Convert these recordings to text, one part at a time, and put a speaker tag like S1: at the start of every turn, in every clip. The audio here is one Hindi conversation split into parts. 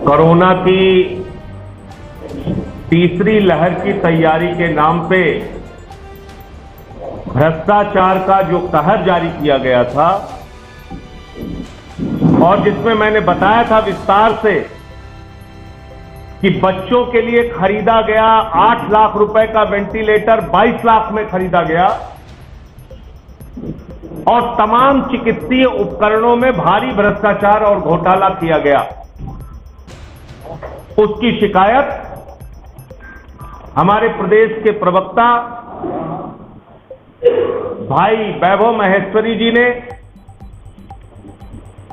S1: कोरोना की तीसरी लहर की तैयारी के नाम पे भ्रष्टाचार का जो कहर जारी किया गया था और जिसमें मैंने बताया था विस्तार से कि बच्चों के लिए खरीदा गया 8 लाख रुपए का वेंटिलेटर 22 लाख में खरीदा गया और तमाम चिकित्सीय उपकरणों में भारी भ्रष्टाचार और घोटाला किया गया। उसकी शिकायत हमारे प्रदेश के प्रवक्ता भाई वैभव महेश्वरी जी ने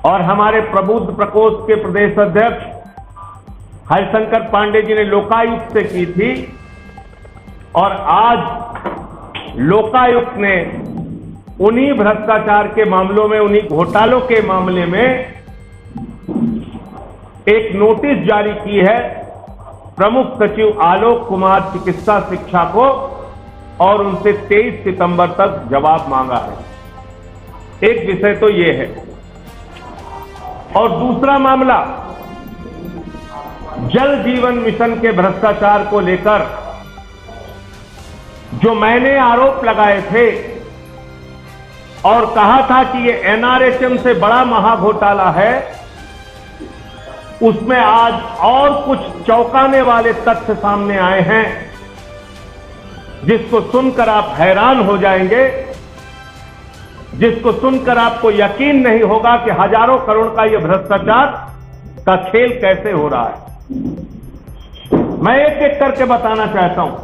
S1: और हमारे प्रबुद्ध प्रकोष्ठ के प्रदेश अध्यक्ष हरिशंकर पांडे जी ने लोकायुक्त से की थी और आज लोकायुक्त ने उन्हीं भ्रष्टाचार के मामलों में, उन्हीं घोटालों के मामले में एक नोटिस जारी की है प्रमुख सचिव आलोक कुमार चिकित्सा शिक्षा को और उनसे 23 सितंबर तक जवाब मांगा है। एक विषय तो ये है और दूसरा मामला जल जीवन मिशन के भ्रष्टाचार को लेकर जो मैंने आरोप लगाए थे और कहा था कि ये एनआरएचएम से बड़ा महाघोटाला है, उसमें आज और कुछ चौंकाने वाले तथ्य सामने आए हैं जिसको सुनकर आप हैरान हो जाएंगे, जिसको सुनकर आपको यकीन नहीं होगा कि हजारों करोड़ का यह भ्रष्टाचार का खेल कैसे हो रहा है। मैं एक एक करके बताना चाहता हूं।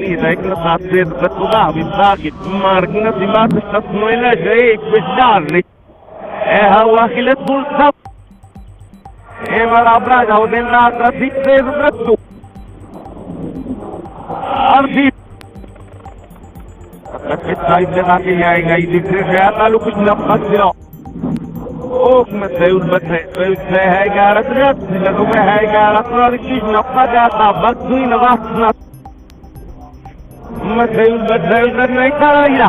S2: Ni räknar fast att Davidslaget marknad i marknadsmöjliga grejer bestående. Har wakilet bullsap. Var abra och den andra sitter så. Ardi. Att säga det att jag är i det här talu कुछ नफरत दिला. ओक में से है गारत लगो में है गारत और कुछ नफरत आता बस हुई नवाज Material नहीं कराया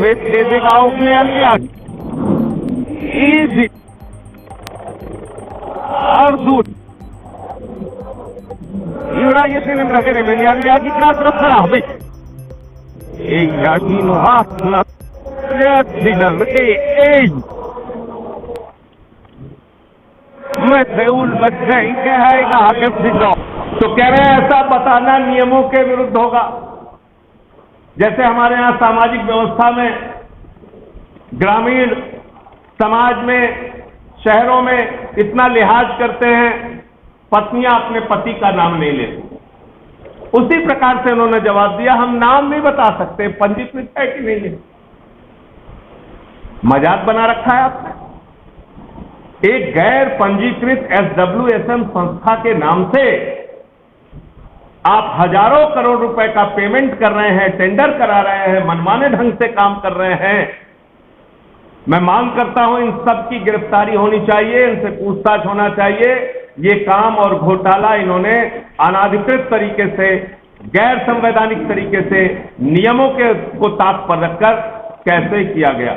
S2: वेट दे गाँव में आया इजी और दूध ये से नहीं रखे मैंने आगे की क्या तरफ खड़ा है एक गाड़ी नो हाथ ना सिग्नल के material बच्चे क्या है आगे सिग्नल
S1: तो कह रहे हैं ऐसा बताना नियमों के विरुद्ध होगा। जैसे हमारे यहां सामाजिक व्यवस्था में, ग्रामीण समाज में, शहरों में इतना लिहाज करते हैं, पत्नियां अपने पति का नाम नहीं लेती। उसी प्रकार से उन्होंने जवाब दिया हम नाम नहीं बता सकते, पंजीकृत है कि नहीं है। मजाक बना रखा है आपने। एक गैर पंजीकृत SWSM संस्था के नाम से आप हजारों करोड़ रुपए का पेमेंट कर रहे हैं, टेंडर करा रहे हैं, मनमाने ढंग से काम कर रहे हैं। मैं मांग करता हूं इन सब की गिरफ्तारी होनी चाहिए, इनसे पूछताछ होना चाहिए। ये काम और घोटाला इन्होंने अनाधिकृत तरीके से, गैर संवैधानिक तरीके से नियमों के को ताक पर रखकर कैसे किया गया,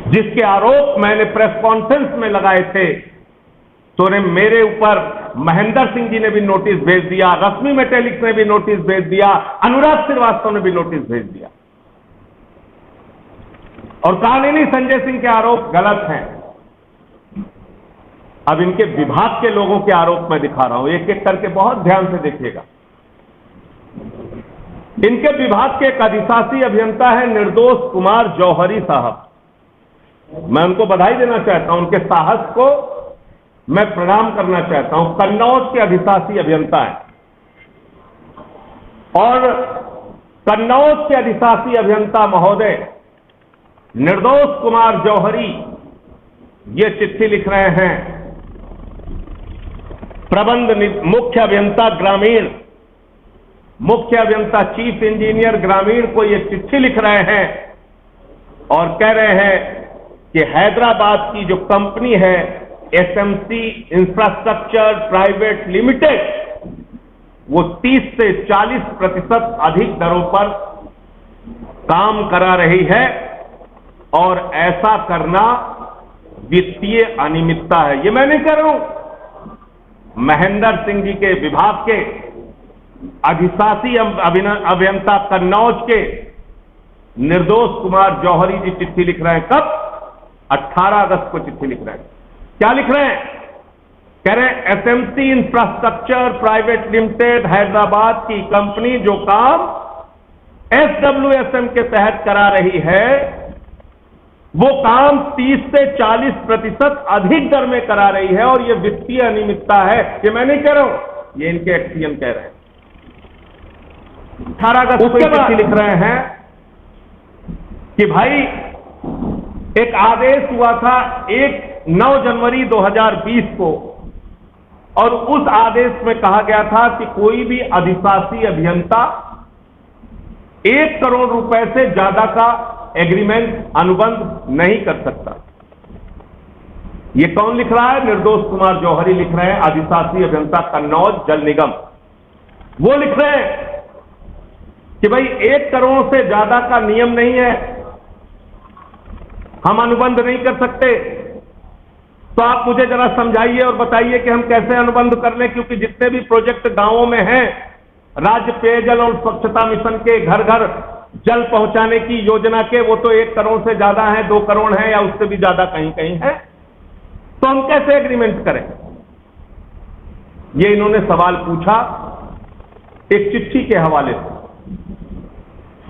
S1: जिसके आरोप मैंने प्रेस कॉन्फ्रेंस में लगाए थे। तो ने मेरे ऊपर महेंद्र सिंह जी ने भी नोटिस भेज दिया, रश्मि मेटेलिक्स ने भी नोटिस भेज दिया, अनुराग श्रीवास्तव ने भी नोटिस भेज दिया और कानूनी संजय सिंह के आरोप गलत हैं। अब इनके विभाग के लोगों के आरोप मैं दिखा रहा हूं, एक एक करके बहुत ध्यान से देखिएगा। इनके विभाग के एक अधिशासी अभियंता है निर्दोष कुमार जौहरी साहब। मैं उनको बधाई देना चाहता हूं, उनके साहस को मैं प्रणाम करना चाहता हूं। कन्नौज के अधिशासी अभियंता हैं और कन्नौज के अधिशासी अभियंता महोदय निर्दोष कुमार जौहरी ये चिट्ठी लिख रहे हैं प्रबंध मुख्य अभियंता ग्रामीण, मुख्य अभियंता चीफ इंजीनियर ग्रामीण को ये चिट्ठी लिख रहे हैं और कह रहे हैं कि हैदराबाद की जो कंपनी है SMC इंफ्रास्ट्रक्चर प्राइवेट लिमिटेड, वो 30 से 40% अधिक दरों पर काम करा रही है और ऐसा करना वित्तीय अनियमितता है। ये मैं नहीं कह रहा हूं, महेंद्र सिंह जी के विभाग के अधिशासी अभियंता कन्नौज के निर्दोष कुमार जौहरी जी चिट्ठी लिख रहे हैं। कब? 18 अगस्त को चिट्ठी लिख रहे हैं। क्या लिख रहे हैं? कह रहे हैं SMC infrastructure private limited Hyderabad की कंपनी जो काम एसडब्ल्यूएसएम के तहत करा रही है, वो काम 30 से 40% अधिक दर में करा रही है और ये वित्तीय अनियमितता है। ये मैं नहीं कह रहा हूं, ये इनके एक्सीएम कह रहे हैं। 18 अगस्त को चिट्ठी लिख रहे हैं कि भाई एक आदेश हुआ था 9 जनवरी 2020 को, और उस आदेश में कहा गया था कि कोई भी अधिशासी अभियंता 1 करोड़ रुपए से ज्यादा का एग्रीमेंट अनुबंध नहीं कर सकता। ये कौन लिख रहा है? निर्दोष कुमार जौहरी लिख रहे हैं, अधिशासी अभियंता कन्नौज जल निगम। वो लिख रहे हैं कि भाई 1 करोड़ से ज्यादा का नियम नहीं है, हम अनुबंध नहीं कर सकते। तो आप मुझे जरा समझाइए और बताइए कि हम कैसे अनुबंध कर लें, क्योंकि जितने भी प्रोजेक्ट गांवों में हैं, राज्य पेयजल और स्वच्छता मिशन के घर घर जल पहुंचाने की योजना के, वो तो 1 करोड़ से ज्यादा है, 2 करोड़ है या उससे भी ज्यादा कहीं कहीं है। तो हम कैसे एग्रीमेंट करें? ये इन्होंने सवाल पूछा एक चिट्ठी के हवाले से,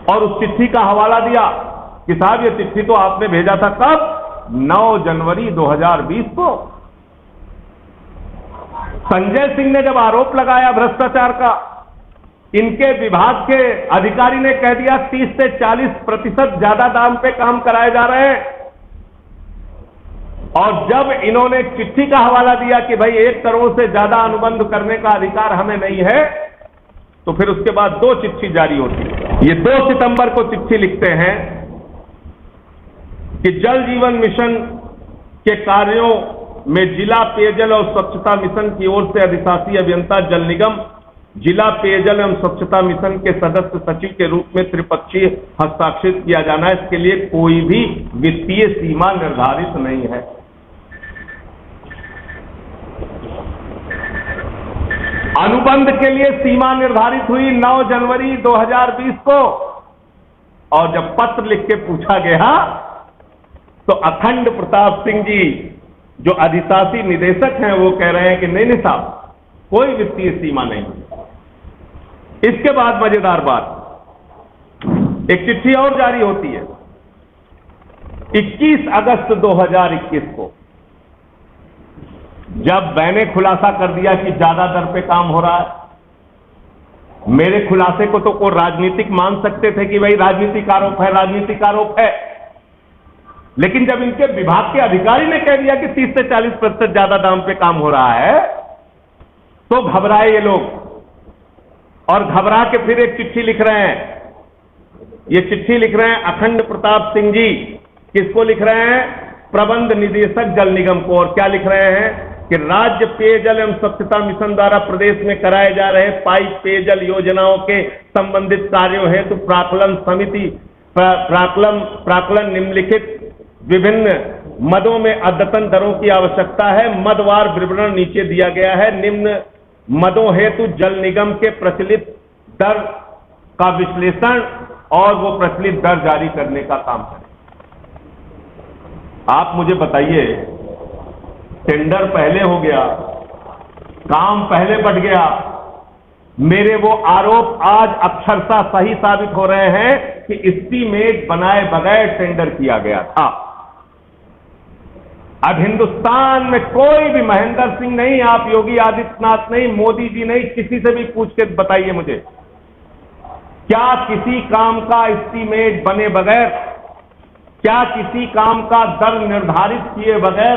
S1: और उस चिट्ठी का हवाला दिया कि साहब ये चिट्ठी तो आपने भेजा था कब? 9 जनवरी 2020 को। संजय सिंह ने जब आरोप लगाया भ्रष्टाचार का, इनके विभाग के अधिकारी ने कह दिया 30 से 40% ज्यादा दाम पे काम कराए जा रहे हैं। और जब इन्होंने चिट्ठी का हवाला दिया कि भाई 1 करोड़ से ज्यादा अनुबंध करने का अधिकार हमें नहीं है, तो फिर उसके बाद 2 चिट्ठी जारी होती है। ये 2 सितंबर को चिट्ठी लिखते हैं कि जल जीवन मिशन के कार्यों में जिला पेयजल और स्वच्छता मिशन की ओर से अधिशासी अभियंता जल निगम जिला पेयजल एवं स्वच्छता मिशन के सदस्य सचिव के रूप में त्रिपक्षीय हस्ताक्षरित किया जाना है। इसके लिए कोई भी वित्तीय सीमा निर्धारित नहीं है। अनुबंध के लिए सीमा निर्धारित हुई 9 जनवरी 2020 को, और जब पत्र लिख के पूछा गया तो अखंड प्रताप सिंह जी जो अधिशासी निदेशक हैं वो कह रहे हैं कि नहीं साहब, कोई वित्तीय सीमा नहीं। इसके बाद मजेदार बात, एक चिट्ठी और जारी होती है 21 अगस्त 2021 को, जब मैंने खुलासा कर दिया कि ज्यादा दर पे काम हो रहा है। मेरे खुलासे को तो कोई राजनीतिक मान सकते थे कि भाई राजनीतिक आरोप है, राजनीतिक आरोप है, लेकिन जब इनके विभाग के अधिकारी ने कह दिया कि 30 से 40% ज्यादा दाम पे काम हो रहा है, तो घबराए ये लोग, और घबरा के फिर एक चिट्ठी लिख रहे हैं। ये चिट्ठी लिख रहे हैं अखंड प्रताप सिंह जी। किसको लिख रहे हैं? प्रबंध निदेशक जल निगम को। और क्या लिख रहे हैं कि राज्य पेयजल एवं स्वच्छता मिशन द्वारा प्रदेश में कराए जा रहे पाइप पेयजल योजनाओं के संबंधित कार्यों हेतु प्राक्कलन समिति प्राक्कलन निम्नलिखित विभिन्न मदों में अद्यतन दरों की आवश्यकता है। मदवार विवरण नीचे दिया गया है। निम्न मदों हेतु जल निगम के प्रचलित दर का विश्लेषण और वो प्रचलित दर जारी करने का काम करें। आप मुझे बताइए, टेंडर पहले हो गया, काम पहले बढ़ गया, मेरे वो आरोप आज अक्षरशः सही साबित हो रहे हैं कि एस्टीमेट बनाए बगैर टेंडर किया गया था। अब हिंदुस्तान में कोई भी, महेंद्र सिंह नहीं, आप योगी आदित्यनाथ नहीं, मोदी जी नहीं, किसी से भी पूछ के बताइए मुझे, क्या किसी काम का एस्टीमेट बने बगैर, क्या किसी काम का दर निर्धारित किए बगैर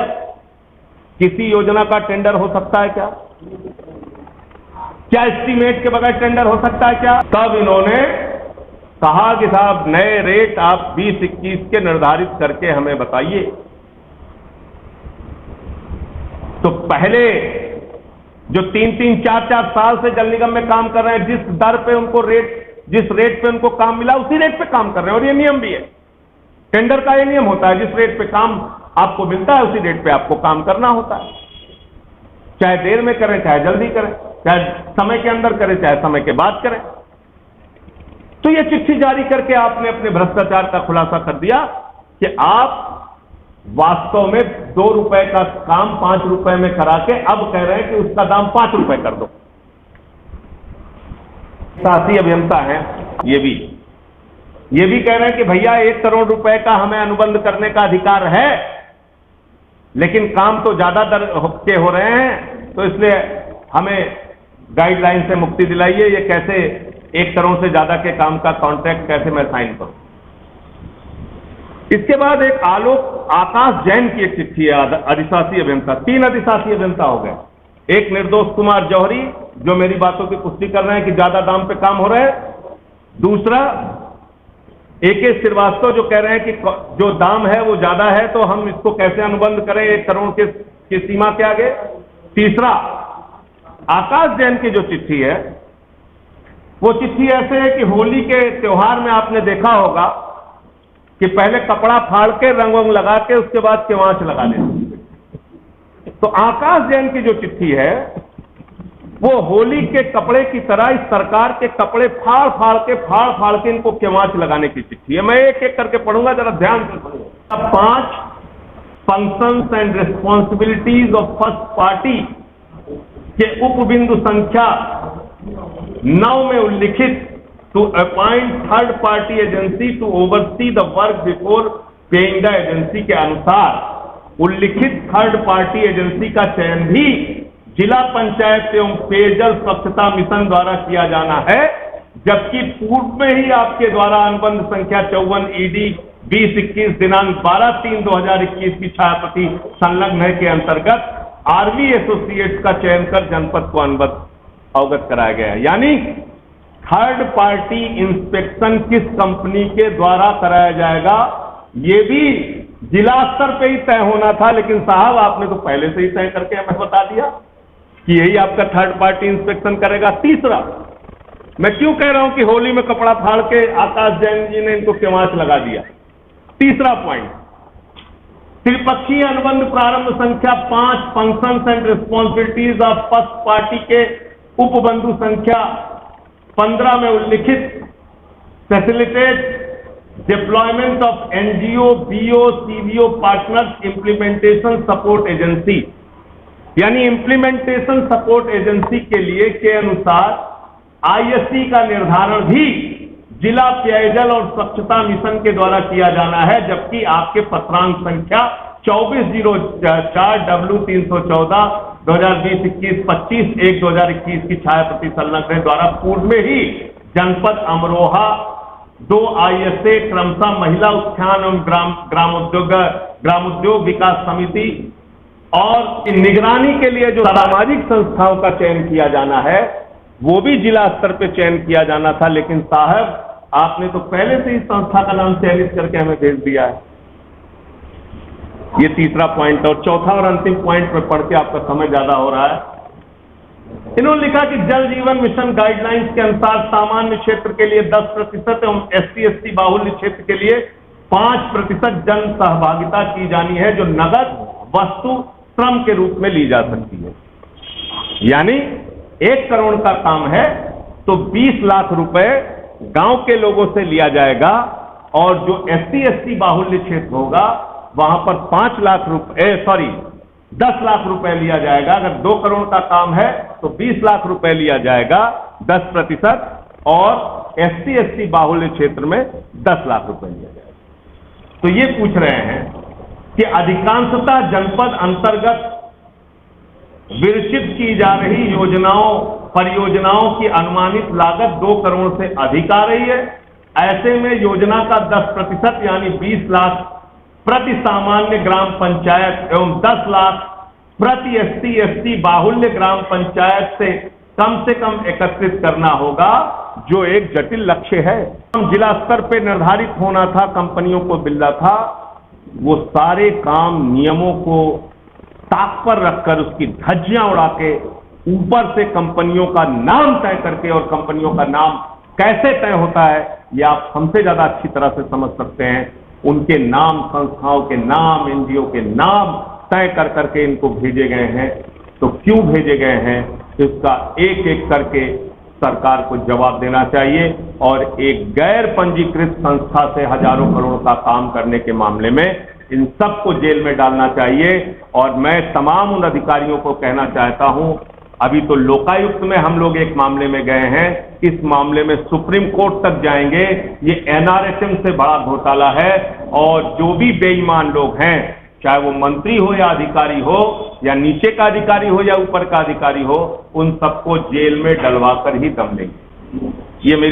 S1: किसी योजना का टेंडर हो सकता है? क्या एस्टीमेट के बगैर टेंडर हो सकता है क्या? तब इन्होंने कहा कि साहब नए रेट आप 20-21 के निर्धारित करके हमें बताइए। तो पहले जो 3-3, 4-4 साल से जल निगम में काम कर रहे हैं, जिस दर पे उनको रेट जिस रेट पे उनको काम मिला उसी रेट पे काम कर रहे हैं, और ये नियम भी है। टेंडर का ये नियम होता है, जिस रेट पे काम आपको मिलता है उसी रेट पे आपको काम करना होता है, चाहे देर में करें चाहे जल्दी करें, चाहे समय के अंदर करें चाहे समय के बाद करें। तो ये चिट्ठी जारी करके आपने अपने भ्रष्टाचार का खुलासा कर दिया कि आप वास्तव में 2 रुपए का काम 5 रुपए में करा के अब कह रहे हैं कि उसका दाम 5 रुपए कर दो। साथी अभियंता हैं ये भी कह रहे हैं कि भैया 1 करोड़ रुपए का हमें अनुबंध करने का अधिकार है, लेकिन काम तो ज्यादा दर के हो रहे हैं, तो इसलिए हमें गाइडलाइन से मुक्ति दिलाइए। ये कैसे 1 करोड़ से ज्यादा के काम का कॉन्ट्रैक्ट कैसे मैं साइन करूं। इसके बाद एक आकाश जैन की एक चिट्ठी है, अधिशासी अभियंता। 3 अधिशासी अभियंता हो गए। एक निर्दोष कुमार जौहरी जो मेरी बातों की पुष्टि कर रहे हैं कि ज्यादा दाम पे काम हो रहा है। दूसरा AK श्रीवास्तव जो कह रहे हैं कि जो दाम है वो ज्यादा है, तो हम इसको कैसे अनुबंध करें 1 करोड़ की सीमा के आगे। तीसरा आकाश जैन की जो चिट्ठी है वो चिट्ठी ऐसे है कि होली के त्योहार में आपने देखा होगा कि पहले कपड़ा फाड़ के रंग वंग लगा के उसके बाद केवांच लगा देते। तो आकाश जैन की जो चिट्ठी है वो होली के कपड़े की तरह इस सरकार के कपड़े फाड़ फाड़ के इनको केवांच लगाने की चिट्ठी है। मैं एक एक करके पढ़ूंगा, जरा ध्यान से सुनिए। 5 functions and responsibilities of first party के उपबिंदु संख्या 9 में उल्लिखित to appoint third party agency to oversee the work before paying the agency के अनुसार उल्लिखित थर्ड पार्टी एजेंसी का चयन भी जिला पंचायत एवं पेयजल स्वच्छता मिशन द्वारा किया जाना है, जबकि पूर्व में ही आपके द्वारा अनुबंध संख्या 54 ED 2021 दिनांक 12/3/2021 की छायाप्रति संलग्न है के अंतर्गत आरवी एसोसिएट्स का चयन कर जनपद को अवगत कराया गया है। यानी थर्ड पार्टी इंस्पेक्शन किस कंपनी के द्वारा कराया जाएगा ये भी जिला स्तर पे ही तय होना था, लेकिन साहब आपने तो पहले से ही तय करके हमें बता दिया कि यही आपका थर्ड पार्टी इंस्पेक्शन करेगा। तीसरा, मैं क्यों कह रहा हूं कि होली में कपड़ा फाड़ के आकाश जैन जी ने इनको केवांच लगा दिया। तीसरा पॉइंट, त्रिपक्षीय अनुबंध प्रारंभ संख्या 5 functions and responsibilities of first party के उपबंधु संख्या 15 में उल्लिखित facilitate deployment of NGO, BO, CBO partners implementation support agency, यानी इंप्लीमेंटेशन सपोर्ट एजेंसी के लिए के अनुसार ISC का निर्धारण भी जिला पेयजल और स्वच्छता मिशन के द्वारा किया जाना है, जबकि आपके पत्रांक संख्या 2404 W314 2020-21 25/1/2021 की छायाप्रति संलग्न द्वारा पूर्व में ही जनपद अमरोहा 2 ISA क्रमशः महिला उत्थान एवं ग्रामोद्योग विकास समिति और निगरानी के लिए जो सामाजिक संस्थाओं का चयन किया जाना है वो भी जिला स्तर पे चयन किया जाना था, लेकिन साहब आपने तो पहले से ही संस्था का नाम चयनित करके हमें भेज दिया है। ये तीसरा पॉइंट। और चौथा और अंतिम पॉइंट पे पढ़ के आपका समय ज्यादा हो रहा है। इन्होंने लिखा कि जल जीवन मिशन गाइडलाइंस के अनुसार सामान्य क्षेत्र के लिए 10% एवं SC/ST बाहुल्य क्षेत्र के लिए 5% जन सहभागिता की जानी है, जो नगद वस्तु श्रम के रूप में ली जा सकती है। यानी 1 करोड़ का काम है तो 20 लाख रुपए गांव के लोगों से लिया जाएगा, और जो SC/ST बाहुल्य क्षेत्र होगा वहां पर 10 लाख रुपए लिया जाएगा। अगर 2 करोड़ का काम है तो 20 लाख रुपए लिया जाएगा 10%, और SC/ST बाहुल्य क्षेत्र में 10 लाख रुपए लिया जाएगा। तो ये पूछ रहे हैं कि अधिकांशतः जनपद अंतर्गत विरचित की जा रही परियोजनाओं की अनुमानित लागत 2 करोड़ से अधिक आ रही है। ऐसे में योजना का 10% यानी 20 लाख प्रति सामान्य ग्राम पंचायत एवं 10 लाख प्रति SC/ST बाहुल्य ग्राम पंचायत से कम एकत्रित करना होगा, जो एक जटिल लक्ष्य है। जिला स्तर पे निर्धारित होना था, कंपनियों को मिलना था, वो सारे काम नियमों को ताक पर रखकर उसकी धज्जियां उड़ा के ऊपर से कंपनियों का नाम तय करके और कंपनियों का नाम कैसे तय होता है ये आप हमसे ज्यादा अच्छी तरह से समझ सकते हैं। उनके नाम, संस्थाओं के नाम, एनजीओ के नाम तय कर करके इनको भेजे गए हैं। तो क्यों भेजे गए हैं इसका एक एक करके सरकार को जवाब देना चाहिए और एक गैर पंजीकृत संस्था से हजारों करोड़ का काम करने के मामले में इन सबको जेल में डालना चाहिए। और मैं तमाम उन अधिकारियों को कहना चाहता हूं, अभी तो लोकायुक्त में हम लोग एक मामले में गए हैं, इस मामले में सुप्रीम कोर्ट तक जाएंगे। ये एनआरएचएम से बड़ा घोटाला है और जो भी बेईमान लोग हैं, चाहे वो मंत्री हो या अधिकारी हो या नीचे का अधिकारी हो या ऊपर का अधिकारी हो, उन सबको जेल में डलवा कर ही दम लेंगे। ये मेरी